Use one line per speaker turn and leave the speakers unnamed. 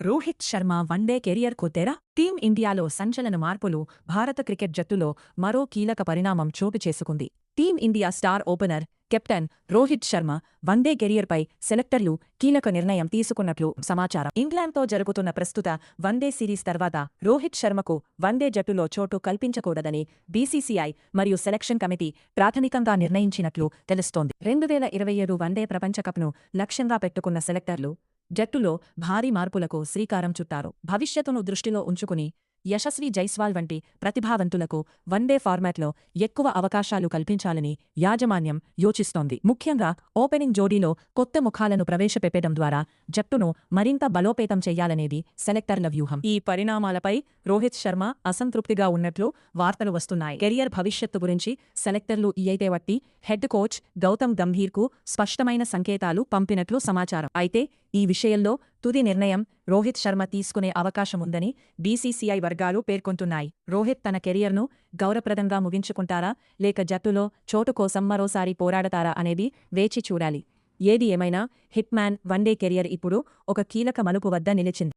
Rohit Sharma one day కెరియర్కు తెర. టీమిండియాలో సంచలన మార్పులు. భారత క్రికెట్ జట్టులో మరో కీలక పరిణామం చోటు చేసుకుంది. Team India star opener, captain Rohit Sharma one day కెరియర్పై సెలెక్టర్లు కీలక నిర్ణయం తీసుకున్నట్లు సమాచారం. ఇంగ్లాండ్తో జరుగుతున్న ప్రస్తుత వన్డే సిరీస్ తర్వాత రోహిత్ శర్మకు వన్డే జట్టులో చోటు కల్పించకూడదని బీసీసీఐ మరియు సెలక్షన్ కమిటీ ప్రాథమికంగా నిర్ణయించినట్లు తెలుస్తోంది. 2027 వన్డే ప్రపంచకప్ను లక్ష్యంగా పెట్టుకున్న సెలెక్టర్లు జట్టులో భారీ మార్పులకు శ్రీకారం చుట్టారు. భవిష్యత్తును దృష్టిలో ఉంచుకుని యశస్వి జైస్వాల్ వంటి ప్రతిభావంతులకు వన్డే ఫార్మాట్లో ఎక్కువ అవకాశాలు కల్పించాలని యాజమాన్యం యోచిస్తోంది. ముఖ్యంగా ఓపెనింగ్ జోడీలో కొత్త ముఖాలను ప్రవేశపెట్టడం ద్వారా జట్టును మరింత బలోపేతం చెయ్యాలనేది సెలెక్టర్ల వ్యూహం. ఈ పరిణామాలపై రోహిత్ శర్మ అసంతృప్తిగా ఉన్నట్లు వార్తలు వస్తున్నాయి. కెరియర్ భవిష్యత్తు గురించి సెలెక్టర్లు ఈఐతే హెడ్ కోచ్ గౌతమ్ గంభీర్కు స్పష్టమైన సంకేతాలు పంపినట్లు సమాచారం. అయితే ఈ విషయంలో తుది నిర్ణయం రోహిత్ శర్మ తీసుకునే అవకాశముందని బీసీసీఐ వర్గాలు పేర్కొంటున్నాయి. రోహిత్ తన కెరియర్ను గౌరవప్రదంగా ముగించుకుంటారా లేక జట్టులో చోటు కోసం మరోసారి పోరాడతారా అనేది వేచి చూడాలి. ఏది ఏమైనా హిట్ మ్యాన్ వన్డే కెరియర్ ఇప్పుడు ఒక కీలక మలుపు వద్ద నిలిచింది.